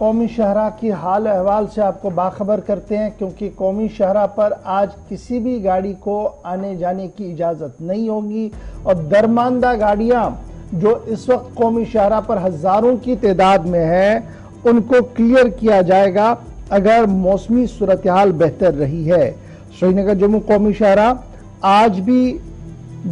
कौमी शहरा की हाल अहवाल से आपको बाखबर करते हैं, क्योंकि कौमी शहरा पर आज किसी भी गाड़ी को आने जाने की इजाज़त नहीं होगी और दरमानदा गाड़ियां जो इस वक्त कौमी शहरा पर हज़ारों की तादाद में है उनको क्लियर किया जाएगा अगर मौसमी सूरत हाल बेहतर रही है। श्रीनगर जम्मू कौमी शहरा आज भी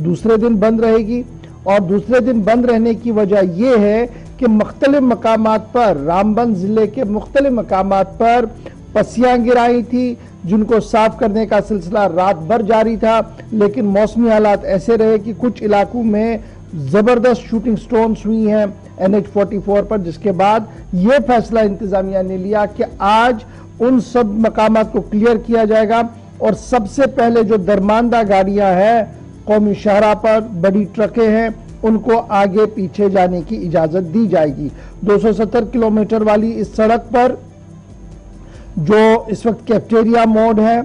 दूसरे दिन बंद रहेगी और दूसरे दिन बंद रहने की वजह यह है कि मुख्तलिफ मकामात पर रामबन जिले के मुख्तलिफ मकामात पर पसियां गिराई थी, जिनको साफ करने का सिलसिला रात भर जारी था, लेकिन मौसमी हालात ऐसे रहे कि कुछ इलाकों में जबरदस्त शूटिंग स्टोन्स हुई हैं NH44 पर, जिसके बाद यह फैसला इंतजामिया ने लिया कि आज उन सब मकामात को क्लियर किया जाएगा और सबसे पहले जो दरमानदा गाड़ियां हैं कौमी शहरा पर, बड़ी ट्रकें हैं, उनको आगे पीछे जाने की इजाजत दी जाएगी। 270 किलोमीटर वाली इस सड़क पर जो इस वक्त कैफ्टेरिया मोड़ है,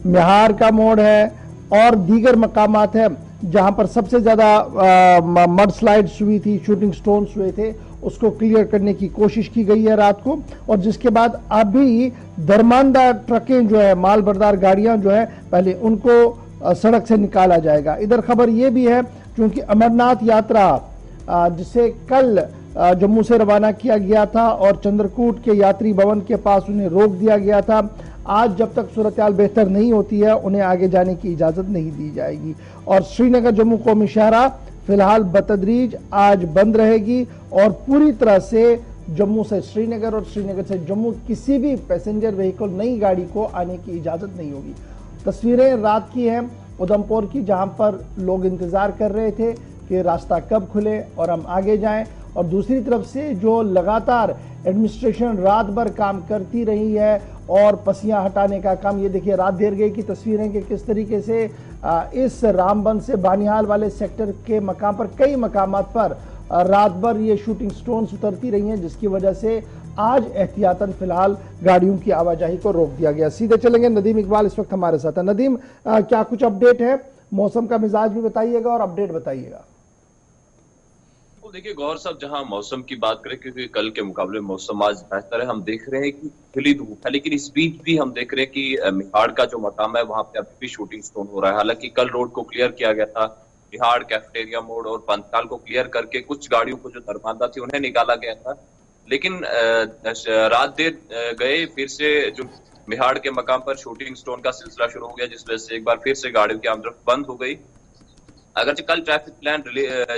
मिहार का मोड़ है और दीगर मकामात है जहां पर सबसे ज्यादा मड स्लाइड्स हुई थी, शूटिंग स्टोन्स हुए थे, उसको क्लियर करने की कोशिश की गई है रात को। और जिसके बाद अभी दरमानदा ट्रकें जो है, माल बरदार गाड़ियां जो है, पहले उनको सड़क से निकाला जाएगा। इधर खबर यह भी है क्योंकि अमरनाथ यात्रा जिसे कल जम्मू से रवाना किया गया था और चंद्रकूट के यात्री भवन के पास उन्हें रोक दिया गया था, आज जब तक सूरत हाल बेहतर नहीं होती है उन्हें आगे जाने की इजाजत नहीं दी जाएगी। और श्रीनगर जम्मू कौमी शहरा फिलहाल बतदरीज आज बंद रहेगी और पूरी तरह से जम्मू से श्रीनगर और श्रीनगर से जम्मू किसी भी पैसेंजर व्हीकल, नई गाड़ी को आने की इजाजत नहीं होगी। तस्वीरें रात की हैं उधमपुर की, जहां पर लोग इंतजार कर रहे थे कि रास्ता कब खुले और हम आगे जाएं, और दूसरी तरफ से जो लगातार एडमिनिस्ट्रेशन रात भर काम करती रही है और पसियां हटाने का काम, ये देखिए रात देर गई की तस्वीरें कि किस तरीके से इस रामबन से बानिहाल वाले सेक्टर के मकाम पर कई मकामात पर रात भर ये शूटिंग स्टोन्स उतरती रही हैं, जिसकी वजह से आज एहतियातन फिलहाल गाड़ियों की आवाजाही को रोक दिया गया। सीधे चलेंगे, नदीम इकबाल इस वक्त हमारे साथ है। नदीम, क्या कुछ अपडेट है? मौसम का मिजाज भी बताइएगा और अपडेट बताइएगा। देखिए गौर साहब, जहां मौसम की बात करें, क्योंकि कल के मुकाबले मौसम आज बेहतर है, हम देख रहे हैं कि खिली धूप है, लेकिन इस बीच भी हम देख रहे हैं कि मिहाड़ का जो मकाम है वहां पे अभी भी शूटिंग स्टोन हो रहा है। हालांकि कल रोड को क्लियर किया गया था, मिहाड़, कैफेटेरिया मोड़ और पंथाल को क्लियर करके कुछ गाड़ियों को जो दरमानदा थी उन्हें निकाला गया था, लेकिन रात देर गए फिर से जो मिहाड़ के मकाम पर शूटिंग स्टोन का सिलसिला शुरू हो गया, जिस वजह से एक बार फिर से गाड़ियों की आमद बंद हो गई। अगरचे कल ट्रैफिक प्लान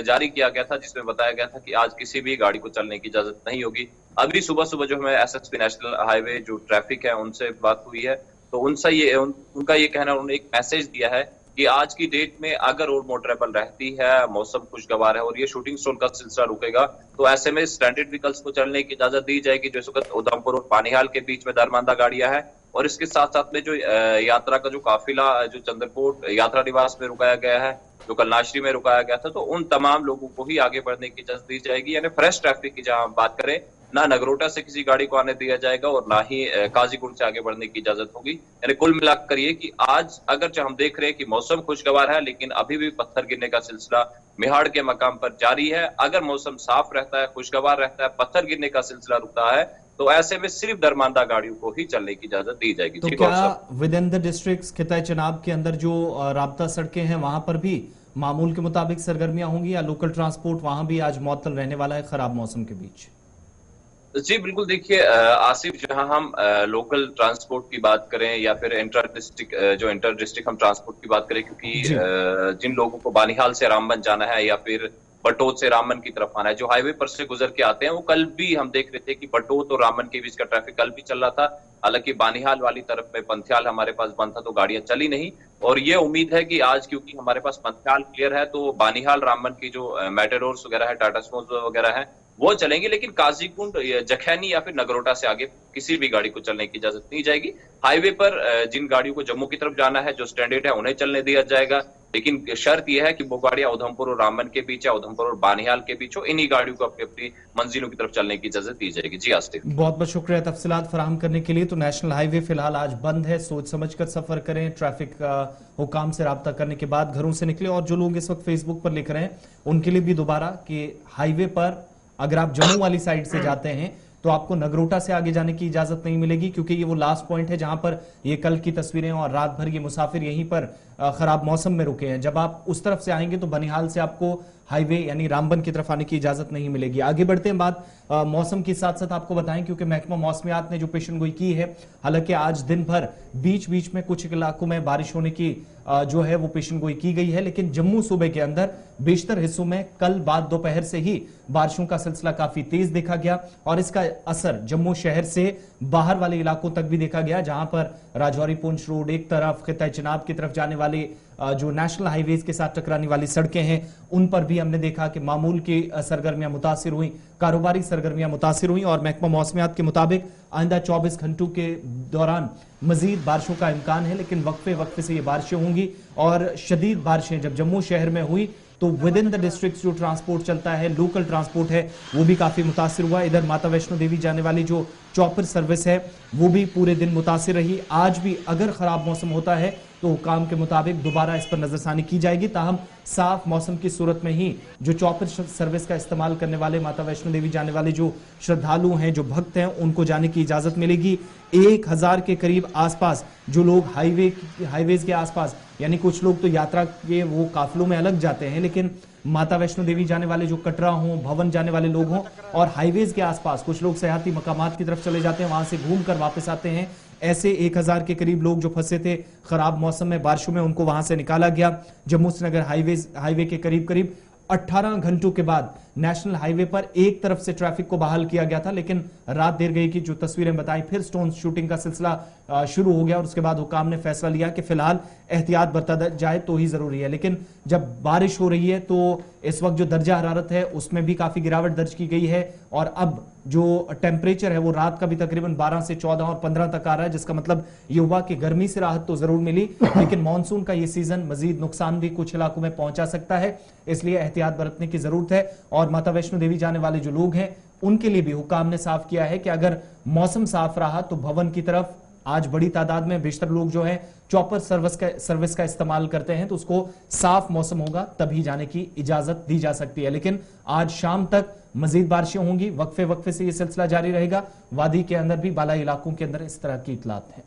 जारी किया गया था जिसमें बताया गया था कि आज किसी भी गाड़ी को चलने की इजाजत नहीं होगी। अभी सुबह सुबह जो हमें SSP नेशनल हाईवे जो ट्रैफिक है उनसे बात हुई है, तो उनका ये कहना, उन्होंने एक मैसेज दिया है कि आज की डेट में अगर रोड मोटरेबल रहती है, मौसम खुशगवार है और ये शूटिंग स्टोन का सिलसिला रुकेगा, तो ऐसे में स्टैंडर्ड व्हीकल्स को चलने की इजाजत दी जाएगी, जो इस वक्त उधमपुर और पानीहाल के बीच में दरमानदा गाड़ियां हैं। और इसके साथ साथ में जो यात्रा का जो काफिला जो चंद्रकोट यात्रा निवास में रुकाया गया है, जो कल नाशरी में रुकाया गया था, तो उन तमाम लोगों को ही आगे बढ़ने की इजाजत दी जाएगी। यानी फ्रेश ट्रैफिक की जहां बात करें, ना नगरोटा से किसी गाड़ी को आने दिया जाएगा और ना ही काजीगुंड से आगे बढ़ने की इजाजत होगी। यानी कुल मिलाकर ये कि आज अगर हम देख रहे हैं कि मौसम खुशगवार है, लेकिन अभी भी पत्थर गिरने का सिलसिला मिहाड़ के मकाम पर जारी है। अगर मौसम साफ रहता है, खुशगवार रहता है, पत्थर गिरने का सिलसिला रुकता है, तो ऐसे में सिर्फ दरमानदा गाड़ियों को ही चलने की इजाजत दी जाएगी। तो क्या विद इन द डिस्ट्रिक्ट खिताए चनाब के अंदर जो राब्ता सड़कें हैं वहां पर भी मामूल के मुताबिक सरगर्मियां होंगी, या लोकल ट्रांसपोर्ट वहां भी आज मुअत्तल रहने वाला है खराब मौसम के बीच? जी बिल्कुल, देखिए आसिफ, जहां हम लोकल ट्रांसपोर्ट की बात करें या फिर इंटर डिस्ट्रिक्ट हम ट्रांसपोर्ट की बात करें, क्योंकि जिन लोगों को बानिहाल से रामबन जाना है या फिर बटोत से रामबन की तरफ आना है, जो हाईवे पर से गुजर के आते हैं, वो कल भी हम देख रहे थे कि बटोत और रामबन के बीच का ट्रैफिक कल भी चल रहा था। हालांकि बानिहाल वाली तरफ में पंथियाल हमारे पास बंद था तो गाड़ियां चली नहीं, और ये उम्मीद है कि आज क्योंकि हमारे पास पंथियाल क्लियर है तो बानिहाल रामबन की जो मेट्रोस वगैरह है, टाटा स्मोज वगैरह है, वो चलेंगे, लेकिन काजीकुंड, जखैनी या फिर नगरोटा से आगे किसी भी गाड़ी को चलने की इजाजत नहीं जाएगी। हाईवे पर जिन गाड़ियों को जम्मू की तरफ जाना है, जो स्टैंडर्ड है, उन्हें चलने दिया जाएगा, लेकिन शर्त यह है कि वो गाड़ियां उधमपुर और रामबन के बीच या उधमपुर और बानिहाल के बीच हो, इन्हीं गाड़ियों को अपनी अपनी मंजिलों की तरफ चलने की इजाजत दी जाएगी। जी आस्तिक, बहुत बहुत शुक्रिया तफसीलात फराहम करने के लिए। तो नेशनल हाईवे फिलहाल आज बंद है, सोच समझ कर सफर करें, ट्रैफिक हुकाम से राब्ता करने के बाद घरों से निकले। और जो लोग इस वक्त फेसबुक पर लिख रहे हैं उनके लिए भी दोबारा कि हाईवे पर अगर आप जम्मू वाली साइड से जाते हैं तो आपको नगरोटा से आगे जाने की इजाजत नहीं मिलेगी, क्योंकि ये वो लास्ट पॉइंट है जहां पर ये कल की तस्वीरें और रात भर ये मुसाफिर यहीं पर खराब मौसम में रुके हैं। जब आप उस तरफ से आएंगे तो बनिहाल से आपको हाईवे यानी रामबन की तरफ आने की इजाजत नहीं मिलेगी। आगे बढ़ते हैं, बात मौसम के साथ साथ आपको बताएं, क्योंकि महकमा मौसमियात ने जो पेशेनगोई की है, हालांकि आज दिन भर बीच बीच में कुछ इलाकों में बारिश होने की जो है वो पेशेनगोई की गई है, लेकिन जम्मू सूबे के अंदर बेशतर हिस्सों में कल बाद दोपहर से ही बारिशों का सिलसिला काफी तेज देखा गया और इसका असर जम्मू शहर से बाहर वाले इलाकों तक भी देखा गया, जहां पर राजौरी पुंछ रोड एक तरफ, खिता चिनाब की तरफ जाने वाले जो नेशनल हाईवेज के साथ टकराने वाली सड़कें हैं उन पर भी हमने देखा कि मामूल की सरगर्मियां मुतासिर हुई, कारोबारी सरगर्मियां मुतासिर हुई और महकमा मौसमियात के मुताबिक आइंदा 24 घंटों के दौरान मजीद बारिशों का इम्कान है, लेकिन वक्फे वक्फे से ये बारिशें होंगी और शदीद बारिशें जब जम्मू शहर में हुई तो विद इन द डिस्ट्रिक्ट जो ट्रांसपोर्ट चलता है, लोकल ट्रांसपोर्ट है, वो भी काफी मुतासिर हुआ। इधर माता वैष्णो देवी जाने वाली जो चॉपर सर्विस है वो भी पूरे दिन मुतासिर रही। आज भी अगर खराब मौसम होता है तो हुकाम के मुताबिक दोबारा इस पर नजरसानी की जाएगी, ताहम साफ मौसम की सूरत में ही जो चॉपर सर्विस का इस्तेमाल करने वाले माता वैष्णो देवी जाने वाले जो श्रद्धालु हैं, जो भक्त हैं, उनको जाने की इजाजत मिलेगी। 1000 के करीब आसपास जो लोग हाईवेज के आसपास, यानी कुछ लोग तो यात्रा के वो काफिलों में अलग जाते हैं, लेकिन माता वैष्णो देवी जाने वाले जो कटरा हों, भवन जाने वाले लोग हों और हाईवेज के आसपास कुछ लोग सयाहती मकामात की तरफ चले जाते हैं, वहां से घूम कर वापस आते हैं। ऐसे 1000 के करीब लोग जो फंसे थे खराब मौसम में, बारिशों में, उनको वहां से निकाला गया। जम्मू श्रीनगर हाईवे के करीब 18 घंटों के बाद नेशनल हाईवे पर एक तरफ से ट्रैफिक को बहाल किया गया था, लेकिन रात देर गई की जो तस्वीरें बताई, फिर स्टोन शूटिंग का सिलसिला शुरू हो गया और उसके बाद हुकाम ने फैसला लिया कि फिलहाल एहतियात बरता जाए तो ही जरूरी है। लेकिन जब बारिश हो रही है तो इस वक्त जो दर्जा हरारत है उसमें भी काफी गिरावट दर्ज की गई है और अब जो टेम्परेचर है वो रात का भी तकरीबन 12 से 14 और 15 तक आ रहा है, जिसका मतलब ये हुआ कि गर्मी से राहत तो जरूर मिली, लेकिन मानसून का ये सीजन मजीद नुकसान भी कुछ इलाकों में पहुंचा सकता है, इसलिए एहतियात बरतने की जरूरत है। और माता वैष्णो देवी जाने वाले जो लोग हैं उनके लिए भी हुकाम ने साफ किया है कि अगर मौसम साफ रहा तो भवन की तरफ आज बड़ी तादाद में बेशतर लोग जो है चॉपर सर्विस का इस्तेमाल करते हैं, तो उसको साफ मौसम होगा तभी जाने की इजाजत दी जा सकती है। लेकिन आज शाम तक मजीद बारिशें होंगी, वक्फे वक्फे से यह सिलसिला जारी रहेगा। वादी के अंदर भी बालाई इलाकों के अंदर इस तरह की इतलात है।